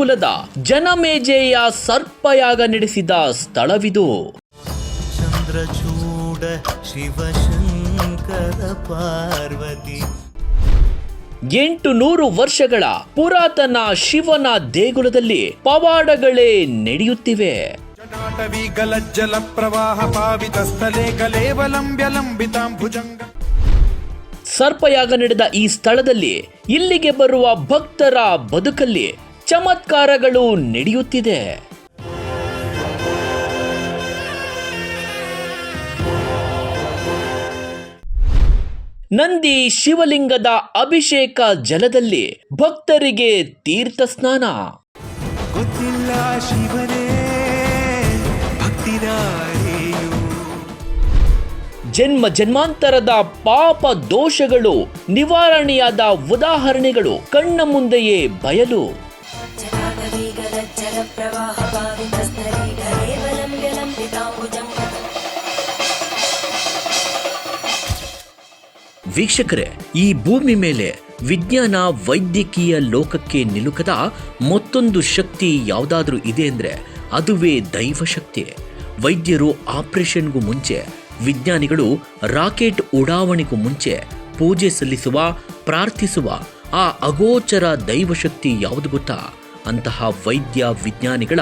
ಕುಲದ ಜನಮೇಜಯ ಸರ್ಪಯಾಗ ನಡೆಸಿದ ಸ್ಥಳವಿದು. ಚಂದ್ರಚೂಡ ಶಿವಶಂಕರ ಪಾರ್ವತಿ 800 ವರ್ಷಗಳ ಪುರಾತನ ಶಿವನ ದೇಗುಲದಲ್ಲಿ ಪವಾಡಗಳೇ ನಡೆಯುತ್ತಿವೆ. ಜಲ ಪ್ರವಾಹ ಪಾವಿತ ಸ್ಥಳೇ ಕಲೇವಲಂಬ್ಯ ಲಂಬಿತಾಂಬುಜಂಗ. ಸರ್ಪಯಾಗ ನಡೆದ ಈ ಸ್ಥಳದಲ್ಲಿ ಇಲ್ಲಿಗೆ ಬರುವ ಭಕ್ತರ ಬದುಕಲ್ಲಿ ಚಮತ್ಕಾರಗಳು ನಡೆಯುತ್ತಿದೆ. ನಂದಿ ಶಿವಲಿಂಗದ ಅಭಿಷೇಕ ಜಲದಲ್ಲಿ ಭಕ್ತರಿಗೆ ತೀರ್ಥ ಸ್ನಾನ. ಗೊತ್ತಿಲ್ಲ ಶಿವನೇ ಭಕ್ತಿದಾರೆಯು. ಜನ್ಮ ಜನ್ಮಾಂತರದ ಪಾಪ ದೋಷಗಳು ನಿವಾರಣೆಯಾದ ಉದಾಹರಣೆಗಳು ಕಣ್ಣ ಮುಂದೆಯೇ ಬಯಲು. ವೀಕ್ಷಕರೇ, ಈ ಭೂಮಿ ಮೇಲೆ ವಿಜ್ಞಾನ ವೈದ್ಯಕೀಯ ಲೋಕಕ್ಕೆ ನಿಲುಕದ ಮತ್ತೊಂದು ಶಕ್ತಿ ಯಾವುದಾದ್ರೂ ಇದೆ ಅಂದರೆ ಅದುವೇ ದೈವಶಕ್ತಿ. ವೈದ್ಯರು ಆಪರೇಷನ್ಗೂ ಮುಂಚೆ, ವಿಜ್ಞಾನಿಗಳು ರಾಕೆಟ್ ಉಡಾವಣೆಗೂ ಮುಂಚೆ ಪೂಜೆ ಸಲ್ಲಿಸುವ, ಪ್ರಾರ್ಥಿಸುವ ಆ ಅಗೋಚರ ದೈವಶಕ್ತಿ ಯಾವುದು ಗೊತ್ತಾ? ಅಂತಹ ವೈದ್ಯ ವಿಜ್ಞಾನಿಗಳ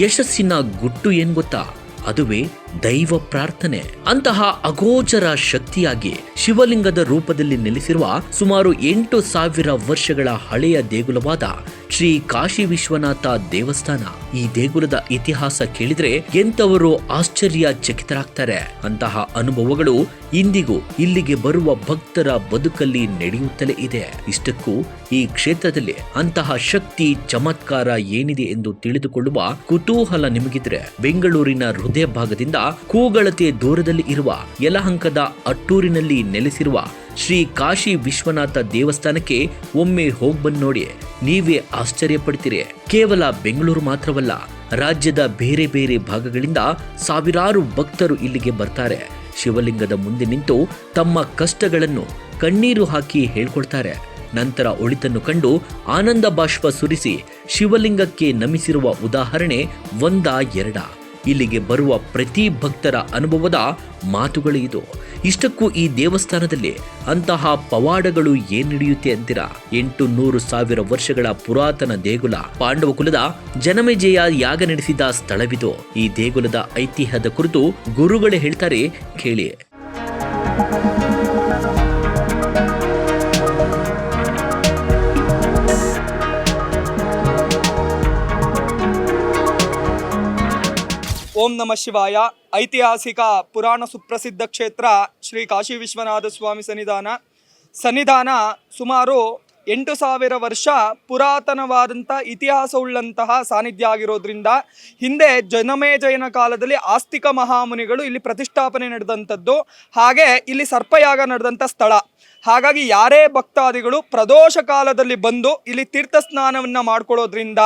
ಯಶಸ್ಸಿನ ಗುಟ್ಟು ಏನು ಗೊತ್ತಾ? ಅದುವೇ ದೈವ ಪ್ರಾರ್ಥನೆ. ಅಂತಹ ಅಗೋಚರ ಶಕ್ತಿಯಾಗಿ ಶಿವಲಿಂಗದ ರೂಪದಲ್ಲಿ ನೆಲೆಸಿರುವ ಸುಮಾರು 8,000 ವರ್ಷಗಳ ಹಳೆಯ ದೇಗುಲವಾದ ಶ್ರೀ ಕಾಶಿ ವಿಶ್ವನಾಥ ದೇವಸ್ಥಾನ. ಈ ದೇಗುಲದ ಇತಿಹಾಸ ಕೇಳಿದ್ರೆ ಎಂತವರು ಆಶ್ಚರ್ಯಚಕಿತರಾಗ್ತಾರೆ. ಅಂತಹ ಅನುಭವಗಳು ಇಂದಿಗೂ ಇಲ್ಲಿಗೆ ಬರುವ ಭಕ್ತರ ಬದುಕಲ್ಲಿ ನಡೆಯುತ್ತಲೇ ಇದೆ. ಇಷ್ಟಕ್ಕೂ ಈ ಕ್ಷೇತ್ರದಲ್ಲಿ ಅಂತಹ ಶಕ್ತಿ ಚಮತ್ಕಾರ ಏನಿದೆ ಎಂದು ತಿಳಿದುಕೊಳ್ಳುವ ಕುತೂಹಲ ನಿಮಗಿದ್ರೆ ಬೆಂಗಳೂರಿನ ಹೃದಯ ಭಾಗದಿಂದ ಕೂಗಳತೆ ದೂರದಲ್ಲಿ ಇರುವ ಯಲಹಂಕದ ಅಟ್ಟೂರಿನಲ್ಲಿ ನೆಲೆಸಿರುವ ಶ್ರೀ ಕಾಶಿ ವಿಶ್ವನಾಥ ದೇವಸ್ಥಾನಕ್ಕೆ ಒಮ್ಮೆ ಹೋಗ್ಬಂದು ನೋಡಿ, ನೀವೇ ಆಶ್ಚರ್ಯಪಡ್ತೀರಿ. ಕೇವಲ ಬೆಂಗಳೂರು ಮಾತ್ರವಲ್ಲ, ರಾಜ್ಯದ ಬೇರೆ ಬೇರೆ ಭಾಗಗಳಿಂದ ಸಾವಿರಾರು ಭಕ್ತರು ಇಲ್ಲಿಗೆ ಬರ್ತಾರೆ. ಶಿವಲಿಂಗದ ಮುಂದೆ ನಿಂತು ತಮ್ಮ ಕಷ್ಟಗಳನ್ನು ಕಣ್ಣೀರು ಹಾಕಿ ಹೇಳ್ಕೊಳ್ತಾರೆ. ನಂತರ ಒಳಿತನ್ನು ಕಂಡು ಆನಂದ ಬಾಷ್ಪ ಸುರಿಸಿ ಶಿವಲಿಂಗಕ್ಕೆ ನಮಿಸಿರುವ ಉದಾಹರಣೆ ಒಂದಾ ಎರಡ. ಇಲ್ಲಿಗೆ ಬರುವ ಪ್ರತಿ ಭಕ್ತರ ಅನುಭವದ ಮಾತುಗಳು ಇದು. ಇಷ್ಟಕ್ಕೂ ಈ ದೇವಸ್ಥಾನದಲ್ಲಿ ಅಂತಹ ಪವಾಡಗಳು ಏನ್ ನಡೆಯುತ್ತೆ ಅಂತೀರಾ? 800,000 ವರ್ಷಗಳ ಪುರಾತನ ದೇಗುಲ, ಪಾಂಡವ ಕುಲದ ಜನಮೇಜಯ ಯಾಗ ನಡೆಸಿದ ಸ್ಥಳವಿದು. ಈ ದೇಗುಲದ ಐತಿಹ್ಯದ ಕುರಿತು ಗುರುಗಳೇ ಹೇಳ್ತಾರೆ, ಕೇಳಿ. ಓಂ ನಮಃ ಶಿವಾಯ. ಐತಿಹಾಸಿಕ ಪುರಾಣ ಸುಪ್ರಸಿದ್ಧ ಕ್ಷೇತ್ರ ಶ್ರೀ ಕಾಶಿ ವಿಶ್ವನಾಥ ಸ್ವಾಮಿ ಸನ್ನಿಧಾನ ಸುಮಾರು 8,000 ವರ್ಷ ಪುರಾತನವಾದಂಥ ಇತಿಹಾಸವುಳ್ಳಂತಹ ಸಾನ್ನಿಧ್ಯ ಆಗಿರೋದ್ರಿಂದ ಹಿಂದೆ ಜನಮೇಜಯನ ಕಾಲದಲ್ಲಿ ಆಸ್ತಿಕ ಮಹಾಮುನಿಗಳು ಇಲ್ಲಿ ಪ್ರತಿಷ್ಠಾಪನೆ ನಡೆದಂಥದ್ದು. ಹಾಗೆ ಇಲ್ಲಿ ಸರ್ಪಯಾಗ ನಡೆದಂಥ ಸ್ಥಳ. ಹಾಗಾಗಿ ಯಾರೇ ಭಕ್ತಾದಿಗಳು ಪ್ರದೋಷ ಕಾಲದಲ್ಲಿ ಬಂದು ಇಲ್ಲಿ ತೀರ್ಥ ಸ್ನಾನವನ್ನು ಮಾಡ್ಕೊಳ್ಳೋದ್ರಿಂದ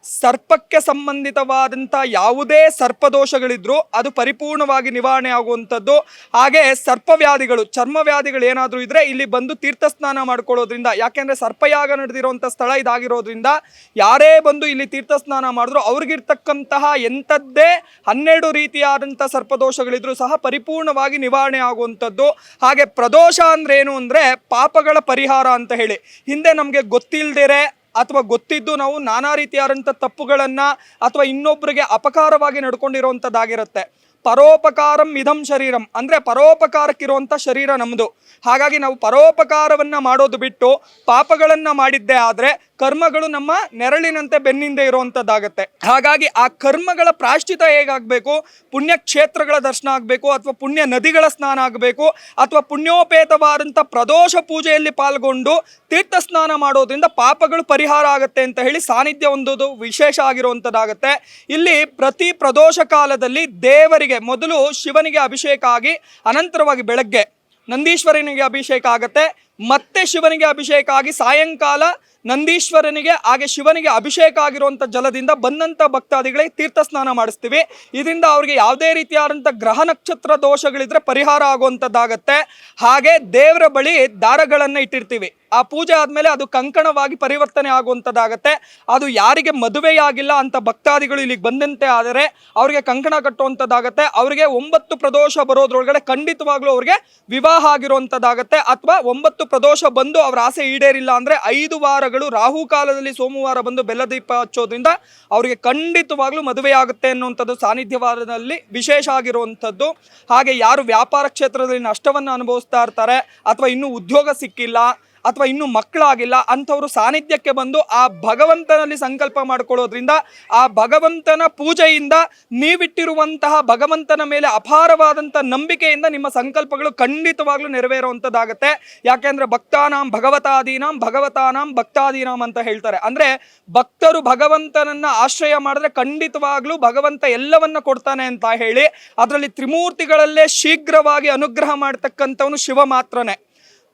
ಸರ್ಪಕ್ಕೆ ಸಂಬಂಧಿತವಾದಂಥ ಯಾವುದೇ ಸರ್ಪದೋಷಗಳಿದ್ರೂ ಅದು ಪರಿಪೂರ್ಣವಾಗಿ ನಿವಾರಣೆ ಆಗುವಂಥದ್ದು. ಹಾಗೆ ಸರ್ಪವ್ಯಾಧಿಗಳು, ಚರ್ಮವ್ಯಾಧಿಗಳು ಏನಾದರೂ ಇದ್ದರೆ ಇಲ್ಲಿ ಬಂದು ತೀರ್ಥ ಸ್ನಾನ ಮಾಡ್ಕೊಳ್ಳೋದ್ರಿಂದ, ಯಾಕೆಂದರೆ ಸರ್ಪಯಾಗ ನಡೆದಿರೋಂಥ ಸ್ಥಳ ಇದಾಗಿರೋದ್ರಿಂದ ಯಾರೇ ಬಂದು ಇಲ್ಲಿ ತೀರ್ಥ ಸ್ನಾನ ಮಾಡಿದ್ರು ಅವ್ರಿಗಿರ್ತಕ್ಕಂತಹ ಎಂಥದ್ದೇ 12 ರೀತಿಯಾದಂಥ ಸರ್ಪದೋಷಗಳಿದ್ರೂ ಸಹ ಪರಿಪೂರ್ಣವಾಗಿ ನಿವಾರಣೆ ಆಗುವಂಥದ್ದು. ಹಾಗೆ ಪ್ರದೋಷ ಅಂದ್ರೆ ಏನು ಅಂದರೆ ಪಾಪಗಳ ಪರಿಹಾರ ಅಂತ ಹೇಳಿ. ಹಿಂದೆ ನಮಗೆ ಗೊತ್ತಿಲ್ಲದಿರೆ ಅಥವಾ ಗೊತ್ತಿದ್ದು ನಾವು ನಾನಾ ರೀತಿಯಾದಂಥ ತಪ್ಪುಗಳನ್ನು ಅಥವಾ ಇನ್ನೊಬ್ಬರಿಗೆ ಅಪಕಾರವಾಗಿ ನಡ್ಕೊಂಡಿರೋವಂಥದ್ದಾಗಿರುತ್ತೆ. ಪರೋಪಕಾರಂ ಇದಂ ಶರೀರಂ ಅಂದರೆ ಪರೋಪಕಾರಕ್ಕಿರುವಂಥ ಶರೀರ ನಮ್ಮದು. ಹಾಗಾಗಿ ನಾವು ಪರೋಪಕಾರವನ್ನು ಮಾಡೋದು ಬಿಟ್ಟು ಪಾಪಗಳನ್ನು ಮಾಡಿದ್ದೇ ಆದರೆ ಕರ್ಮಗಳು ನಮ್ಮ ನೆರಳಿನಂತೆ ಬೆನ್ನಿಂದೆ ಇರುವಂಥದ್ದಾಗತ್ತೆ. ಹಾಗಾಗಿ ಆ ಕರ್ಮಗಳ ಪ್ರಾಶ್ಚಿತ ಹೇಗಾಗಬೇಕು? ಪುಣ್ಯಕ್ಷೇತ್ರಗಳ ದರ್ಶನ ಆಗಬೇಕು, ಅಥವಾ ಪುಣ್ಯ ನದಿಗಳ ಸ್ನಾನ ಆಗಬೇಕು, ಅಥವಾ ಪುಣ್ಯೋಪೇತವಾದಂಥ ಪ್ರದೋಷ ಪೂಜೆಯಲ್ಲಿ ಪಾಲ್ಗೊಂಡು ತೀರ್ಥ ಸ್ನಾನ ಮಾಡೋದ್ರಿಂದ ಪಾಪಗಳು ಪರಿಹಾರ ಆಗುತ್ತೆ ಅಂತ ಹೇಳಿ ಸಾನ್ನಿಧ್ಯ ಒಂದು ವಿಶೇಷ ಆಗಿರುವಂಥದ್ದಾಗತ್ತೆ. ಇಲ್ಲಿ ಪ್ರತಿ ಪ್ರದೋಷ ಕಾಲದಲ್ಲಿ ದೇವರಿಗೆ ಮೊದಲು ಶಿವನಿಗೆ ಅಭಿಷೇಕ ಆಗಿ ಅನಂತರವಾಗಿ ಬೆಳಗ್ಗೆ ನಂದೀಶ್ವರನಿಗೆ ಅಭಿಷೇಕ ಆಗುತ್ತೆ, ಮತ್ತೆ ಶಿವನಿಗೆ ಅಭಿಷೇಕ ಆಗಿ ಸಾಯಂಕಾಲ ನಂದೀಶ್ವರನಿಗೆ ಹಾಗೆ ಶಿವನಿಗೆ ಅಭಿಷೇಕ ಆಗಿರುವಂಥ ಜಲದಿಂದ ಬಂದಂಥ ಭಕ್ತಾದಿಗಳಿಗೆ ತೀರ್ಥ ಸ್ನಾನ ಮಾಡಿಸ್ತೀವಿ. ಇದರಿಂದ ಅವ್ರಿಗೆ ಯಾವುದೇ ರೀತಿಯಾದಂಥ ಗ್ರಹ ನಕ್ಷತ್ರ ದೋಷಗಳಿದ್ರೆ ಪರಿಹಾರ ಆಗುವಂಥದ್ದಾಗತ್ತೆ. ಹಾಗೆ ದೇವರ ಬಳಿ ದಾರಗಳನ್ನು ಇಟ್ಟಿರ್ತೀವಿ. ಆ ಪೂಜೆ ಆದಮೇಲೆ ಅದು ಕಂಕಣವಾಗಿ ಪರಿವರ್ತನೆ ಆಗುವಂಥದ್ದಾಗತ್ತೆ. ಅದು ಯಾರಿಗೆ ಮದುವೆಯಾಗಿಲ್ಲ ಅಂತ ಭಕ್ತಾದಿಗಳು ಇಲ್ಲಿಗೆ ಬಂದಂತೆ ಆದರೆ ಅವರಿಗೆ ಕಂಕಣ ಕಟ್ಟುವಂಥದ್ದಾಗತ್ತೆ. ಅವರಿಗೆ 9 ಪ್ರದೋಷ ಬರೋದ್ರೊಳಗಡೆ ಖಂಡಿತವಾಗ್ಲೂ ಅವ್ರಿಗೆ ವಿವಾಹ ಆಗಿರುವಂಥದ್ದಾಗತ್ತೆ. ಅಥವಾ 9 ಪ್ರದೋಷ ಬಂದು ಅವರ ಆಸೆ ಈಡೇರಿಲ್ಲ ಅಂದರೆ 5 ವಾರಗಳು ರಾಹುಕಾಲದಲ್ಲಿ ಸೋಮವಾರ ಬಂದು ಬೆಲ್ಲದೀಪ ಹಚ್ಚೋದ್ರಿಂದ ಅವರಿಗೆ ಖಂಡಿತವಾಗ್ಲೂ ಮದುವೆಯಾಗುತ್ತೆ ಅನ್ನುವಂಥದ್ದು ಸಾನ್ನಿಧ್ಯವಾದದಲ್ಲಿ ವಿಶೇಷ ಆಗಿರುವಂಥದ್ದು. ಹಾಗೆ ಯಾರು ವ್ಯಾಪಾರ ಕ್ಷೇತ್ರದಲ್ಲಿ ನಷ್ಟವನ್ನು ಅನುಭವಿಸ್ತಾ ಇರ್ತಾರೆ ಅಥವಾ ಇನ್ನೂ ಉದ್ಯೋಗ ಸಿಕ್ಕಿಲ್ಲ ಅಥವಾ ಇನ್ನೂ ಮಕ್ಕಳಾಗಿಲ್ಲ ಅಂಥವರು ಸಾನ್ನಿಧ್ಯಕ್ಕೆ ಬಂದು ಆ ಭಗವಂತನಲ್ಲಿ ಸಂಕಲ್ಪ ಮಾಡಿಕೊಳ್ಳೋದ್ರಿಂದ ಆ ಭಗವಂತನ ಪೂಜೆಯಿಂದ ನೀವಿಟ್ಟಿರುವಂತಹ ಭಗವಂತನ ಮೇಲೆ ಅಪಾರವಾದಂಥ ನಂಬಿಕೆಯಿಂದ ನಿಮ್ಮ ಸಂಕಲ್ಪಗಳು ಖಂಡಿತವಾಗ್ಲೂ ನೆರವೇರುವಂಥದ್ದಾಗತ್ತೆ. ಯಾಕೆಂದರೆ ಭಕ್ತಾನಾಂ ಭಗವತಾನಾಂ ಭಕ್ತಾದೀನಾಂ ಅಂತ ಹೇಳ್ತಾರೆ. ಅಂದರೆ ಭಕ್ತರು ಭಗವಂತನನ್ನ ಆಶ್ರಯ ಮಾಡಿದ್ರೆ ಖಂಡಿತವಾಗ್ಲೂ ಭಗವಂತ ಎಲ್ಲವನ್ನ ಕೊಡ್ತಾನೆ ಅಂತ ಹೇಳಿ ಅದರಲ್ಲಿ ತ್ರಿಮೂರ್ತಿಗಳಲ್ಲೇ ಶೀಘ್ರವಾಗಿ ಅನುಗ್ರಹ ಮಾಡ್ತಕ್ಕಂಥವನು ಶಿವ ಮಾತ್ರನೇ.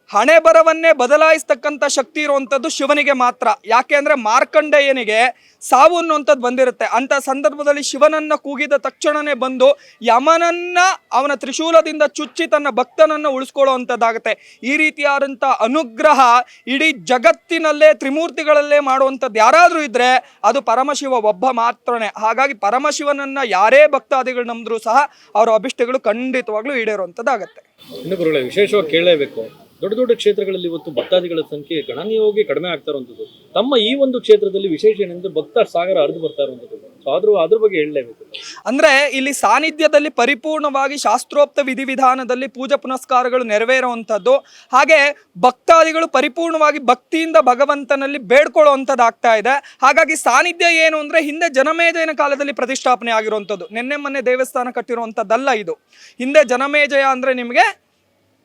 ಹಣೆ ಬರವನ್ನೇ ಬದಲಾಯಿಸ್ತಕ್ಕಂಥ ಶಕ್ತಿ ಇರುವಂಥದ್ದು ಶಿವನಿಗೆ ಮಾತ್ರ. ಯಾಕೆ ಅಂದರೆ ಮಾರ್ಕಂಡೇಯನಿಗೆ ಸಾವು ಅನ್ನುವಂಥದ್ದು ಬಂದಿರುತ್ತೆ. ಅಂಥ ಸಂದರ್ಭದಲ್ಲಿ ಶಿವನನ್ನು ಕೂಗಿದ ತಕ್ಷಣವೇ ಬಂದು ಯಮನನ್ನ ಅವನ ತ್ರಿಶೂಲದಿಂದ ಚುಚ್ಚಿ ತನ್ನ ಭಕ್ತನನ್ನು ಉಳಿಸ್ಕೊಳ್ಳುವಂಥದ್ದಾಗುತ್ತೆ. ಈ ರೀತಿಯಾದಂಥ ಅನುಗ್ರಹ ಇಡೀ ಜಗತ್ತಿನಲ್ಲೇ ತ್ರಿಮೂರ್ತಿಗಳಲ್ಲೇ ಮಾಡುವಂಥದ್ದು ಯಾರಾದರೂ ಇದ್ದರೆ ಅದು ಪರಮಶಿವ ಒಬ್ಬ ಮಾತ್ರನೇ. ಹಾಗಾಗಿ ಪರಮಶಿವನನ್ನು ಯಾರೇ ಭಕ್ತಾದಿಗಳು ನಂಬಿದ್ರೂ ಸಹ ಅವರ ಅಭಿಷ್ಟಗಳು ಖಂಡಿತವಾಗ್ಲೂ ಈಡೇರುವಂಥದ್ದಾಗತ್ತೆ. ಇನ್ನು ಗುರುಗಳೇ, ವಿಶೇಷವಾಗಿ ಕೇಳಲೇಬೇಕು, ದೊಡ್ಡ ದೊಡ್ಡ ಕ್ಷೇತ್ರಗಳಲ್ಲಿ ಇವತ್ತು ಭಕ್ತಾದಿಗಳ ಸಂಖ್ಯೆ ಗಣನೀಯವಾಗಿ ಕಡಿಮೆ ಆಗ್ತಾ ಇರುವಂಥದ್ದು. ತಮ್ಮ ಈ ಒಂದು ಕ್ಷೇತ್ರದಲ್ಲಿ ವಿಶೇಷ ಏನೆಂದ್ರೆ ಭಕ್ತ ಸಾಗರ ಹರಿದು ಬರ್ತಾ ಇರುವಂಥದ್ದು. ಆದ್ರೂ ಅದ್ರ ಬಗ್ಗೆ ಹೇಳಲೇಬೇಕು. ಅಂದ್ರೆ ಇಲ್ಲಿ ಸಾನ್ನಿಧ್ಯದಲ್ಲಿ ಪರಿಪೂರ್ಣವಾಗಿ ಶಾಸ್ತ್ರೋಕ್ತ ವಿಧಿವಿಧಾನದಲ್ಲಿ ಪೂಜಾ ಪುನಸ್ಕಾರಗಳು ನೆರವೇರುವಂಥದ್ದು. ಹಾಗೆ ಭಕ್ತಾದಿಗಳು ಪರಿಪೂರ್ಣವಾಗಿ ಭಕ್ತಿಯಿಂದ ಭಗವಂತನಲ್ಲಿ ಬೇಡ್ಕೊಳ್ಳುವಂಥದ್ದಾಗ್ತಾ ಇದೆ. ಹಾಗಾಗಿ ಸಾನ್ನಿಧ್ಯ ಏನು ಅಂದ್ರೆ ಹಿಂದೆ ಜನಮೇಜಯನ ಕಾಲದಲ್ಲಿ ಪ್ರತಿಷ್ಠಾಪನೆ ಆಗಿರುವಂಥದ್ದು. ಮೊನ್ನೆ ದೇವಸ್ಥಾನ ಕಟ್ಟಿರುವಂಥದ್ದಲ್ಲ ಇದು. ಹಿಂದೆ ಜನಮೇಜಯ ಅಂದ್ರೆ ನಿಮಗೆ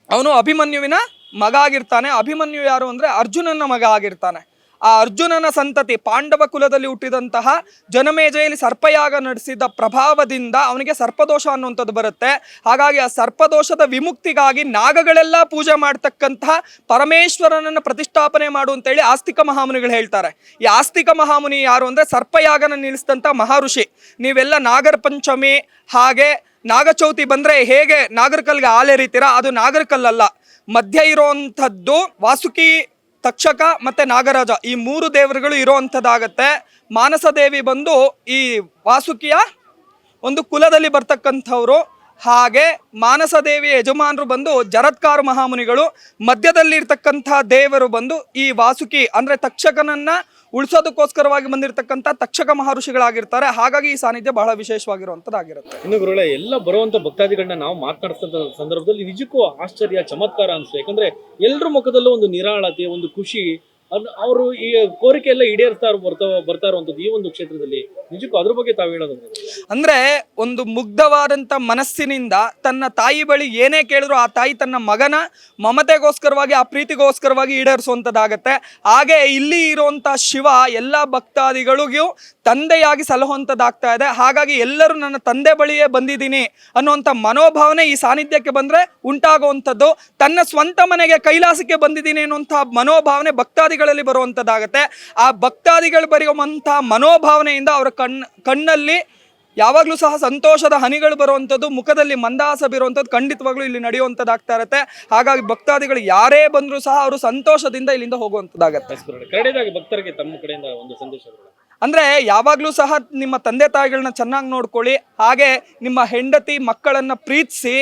ಅವನು ಅಭಿಮನ್ಯುವಿನ ಮಗ ಆಗಿರ್ತಾನೆ. ಅಭಿಮನ್ಯು ಯಾರು ಅಂದರೆ ಅರ್ಜುನನ ಮಗ ಆಗಿರ್ತಾನೆ. ಆ ಅರ್ಜುನನ ಸಂತತಿ ಪಾಂಡವ ಕುಲದಲ್ಲಿ ಹುಟ್ಟಿದಂತಹ ಜನಮೇಜಯಲ್ಲಿ ಸರ್ಪಯಾಗ ನಡೆಸಿದ ಪ್ರಭಾವದಿಂದ ಅವನಿಗೆ ಸರ್ಪದೋಷ ಅನ್ನುವಂಥದ್ದು ಬರುತ್ತೆ. ಹಾಗಾಗಿ ಆ ಸರ್ಪದೋಷದ ವಿಮುಕ್ತಿಗಾಗಿ ನಾಗಗಳೆಲ್ಲ ಪೂಜೆ ಮಾಡ್ತಕ್ಕಂತಹ ಪರಮೇಶ್ವರನನ್ನು ಪ್ರತಿಷ್ಠಾಪನೆ ಮಾಡು ಅಂತೇಳಿ ಆಸ್ತಿಕ ಮಹಾಮುನಿಗಳು ಹೇಳ್ತಾರೆ. ಈ ಆಸ್ತಿಕ ಮಹಾಮುನಿ ಯಾರು ಅಂದರೆ ಸರ್ಪಯಾಗನ ನಿಲ್ಲಿಸಿದಂಥ ಮಹರ್ಷಿ. ನೀವೆಲ್ಲ ನಾಗರ ಪಂಚಮಿ ಹಾಗೆ ನಾಗಚೌತಿ ಬಂದರೆ ಹೇಗೆ ನಾಗರಕಲ್ಗೆ ಹಾಲೆರಿತೀರಾ, ಅದು ನಾಗರಕಲ್ಲಲ್ಲ. ಮಧ್ಯ ಇರೋವಂಥದ್ದು ವಾಸುಕಿ, ತಕ್ಷಕ ಮತ್ತು ನಾಗರಾಜ, ಈ 3 ದೇವರುಗಳು ಇರೋವಂಥದ್ದಾಗತ್ತೆ. ಮಾನಸ ದೇವಿ ಬಂದು ಈ ವಾಸುಕಿಯ ಒಂದು ಕುಲದಲ್ಲಿ ಬರ್ತಕ್ಕಂಥವ್ರು. ಹಾಗೆ ಮಾನಸ ದೇವಿಯ ಯಜಮಾನರು ಬಂದು ಜರತ್ಕಾರ ಮಹಾಮುನಿಗಳು. ಮಧ್ಯದಲ್ಲಿರ್ತಕ್ಕಂಥ ದೇವರು ಬಂದು ಈ ವಾಸುಕಿ ಅಂದರೆ ತಕ್ಷಕನನ್ನ ಉಳಿಸೋದಕ್ಕೋಸ್ಕರವಾಗಿ ಬಂದಿರತಕ್ಕಂಥ ತಕ್ಷಕ ಮಹರ್ಷಿಗಳಾಗಿರ್ತಾರೆ. ಹಾಗಾಗಿ ಈ ಸಾನ್ನಿಧ್ಯ ಬಹಳ ವಿಶೇಷವಾಗಿರುವಂಥದ್ದಾಗಿರುತ್ತೆ. ಇನ್ನು ಗುರುಗಳೇ, ಎಲ್ಲ ಬರುವಂತ ಭಕ್ತಾದಿಗಳನ್ನ ನಾವು ಮಾತನಾಡಿಸಿದ ಸಂದರ್ಭದಲ್ಲಿ ನಿಜಕ್ಕೂ ಆಶ್ಚರ್ಯ, ಚಮತ್ಕಾರ ಅನಿಸ್ತು. ಯಾಕಂದ್ರೆ ಎಲ್ಲರ ಮುಖದಲ್ಲೂ ಒಂದು ನಿರಾಳತೆ, ಒಂದು ಖುಷಿ, ಅವರು ಈ ಕೋರಿಕೆ ಎಲ್ಲ ಈಡೇರ್ತಾ ಬರ್ತಾ ಇರುವಂಥದ್ದು ಈ ಒಂದು ಕ್ಷೇತ್ರದಲ್ಲಿ. ನಿಜಕ್ಕೂ ಅದ್ರ ಬಗ್ಗೆ ತಾವು ಹೇಳೋದಂದ್ರೆ ಅಂದ್ರೆ ಒಂದು ಮುಗ್ಧವಾದಂಥ ಮನಸ್ಸಿನಿಂದ ತನ್ನ ತಾಯಿ ಬಳಿ ಏನೇ ಕೇಳಿದ್ರು ಆ ತಾಯಿ ತನ್ನ ಮಗನ ಮಮತೆಗೋಸ್ಕರವಾಗಿ ಆ ಪ್ರೀತಿಗೋಸ್ಕರವಾಗಿ ಈಡೇರಿಸುವಂಥದ್ದಾಗತ್ತೆ. ಹಾಗೆ ಇಲ್ಲಿ ಇರುವಂಥ ಶಿವ ಎಲ್ಲ ಭಕ್ತಾದಿಗಳಿಗೂ ತಂದೆಯಾಗಿ ಸಲಹುವಂಥದ್ದಾಗ್ತಾ ಇದೆ. ಹಾಗಾಗಿ ಎಲ್ಲರೂ ನನ್ನ ತಂದೆ ಬಳಿಯೇ ಬಂದಿದ್ದೀನಿ ಅನ್ನುವಂಥ ಮನೋಭಾವನೆ ಈ ಸಾನ್ನಿಧ್ಯಕ್ಕೆ ಬಂದರೆ ಉಂಟಾಗುವಂಥದ್ದು. ತನ್ನ ಸ್ವಂತ ಮನೆಗೆ ಕೈಲಾಸಕ್ಕೆ ಬಂದಿದ್ದೀನಿ ಅನ್ನುವಂಥ ಮನೋಭಾವನೆ ಭಕ್ತಾದಿಗಳಲ್ಲಿ ಬರುವಂಥದ್ದಾಗತ್ತೆ. ಆ ಭಕ್ತಾದಿಗಳು ಬರೆಯುವಂಥ ಮನೋಭಾವನೆಯಿಂದ ಅವರ ಕಣ್ಣಲ್ಲಿ ಯಾವಾಗಲೂ ಸಹ ಸಂತೋಷದ ಹನಿಗಳು ಬರುವಂಥದ್ದು, ಮುಖದಲ್ಲಿ ಮಂದಹಾಸ ಬೀರುವಂಥದ್ದು ಖಂಡಿತವಾಗ್ಲೂ ಇಲ್ಲಿ ನಡೆಯುವಂಥದ್ದಾಗ್ತಾ ಇರುತ್ತೆ. ಹಾಗಾಗಿ ಭಕ್ತಾದಿಗಳು ಯಾರೇ ಬಂದರೂ ಸಹ ಅವರು ಸಂತೋಷದಿಂದ ಇಲ್ಲಿಂದ ಹೋಗುವಂಥದ್ದಾಗತ್ತೆ. ಕಡೆಯದಾಗಿ ಭಕ್ತರಿಗೆ ತಮ್ಮ ಕಡೆಯಿಂದ ಒಂದು ಸಂದೇಶ. ಅಂದರೆ ಯಾವಾಗಲೂ ಸಹ ನಿಮ್ಮ ತಂದೆ ತಾಯಿಗಳನ್ನ ಚೆನ್ನಾಗಿ ನೋಡ್ಕೊಳ್ಳಿ. ಹಾಗೆ ನಿಮ್ಮ ಹೆಂಡತಿ ಮಕ್ಕಳನ್ನು ಪ್ರೀತಿಸಿ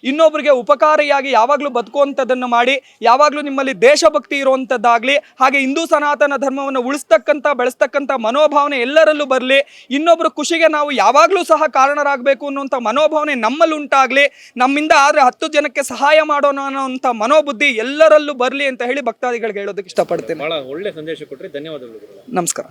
ಇನ್ನೊಬ್ಬರಿಗೆ ಉಪಕಾರಿಯಾಗಿ ಯಾವಾಗಲೂ ಬದುಕುವಂಥದ್ದನ್ನು ಮಾಡಿ. ಯಾವಾಗಲೂ ನಿಮ್ಮಲ್ಲಿ ದೇಶಭಕ್ತಿ ಇರುವಂಥದ್ದಾಗಲಿ, ಹಾಗೆ ಹಿಂದೂ ಸನಾತನ ಧರ್ಮವನ್ನು ಉಳಿಸ್ತಕ್ಕಂಥ ಬೆಳೆಸ್ತಕ್ಕಂಥ ಮನೋಭಾವನೆ ಎಲ್ಲರಲ್ಲೂ ಬರಲಿ. ಇನ್ನೊಬ್ಬರು ಖುಷಿಗೆ ನಾವು ಯಾವಾಗಲೂ ಸಹ ಕಾರಣರಾಗಬೇಕು ಅನ್ನುವಂಥ ಮನೋಭಾವನೆ ನಮ್ಮಲ್ಲಿ ಉಂಟಾಗಲಿ. ನಮ್ಮಿಂದ ಆದರೆ 10 ಜನಕ್ಕೆ ಸಹಾಯ ಮಾಡೋಣ ಅನ್ನೋಂಥ ಮನೋಬುದ್ಧಿ ಎಲ್ಲರಲ್ಲೂ ಬರಲಿ ಅಂತ ಹೇಳಿ ಭಕ್ತಾದಿಗಳಿಗೆ ಹೇಳೋದಕ್ಕೆ ಇಷ್ಟಪಡ್ತೇನೆ. ಬಹಳ ಒಳ್ಳೆ ಸಂದೇಶ ಕೊಟ್ಟರೆ ಧನ್ಯವಾದಗಳು. ನಮಸ್ಕಾರ.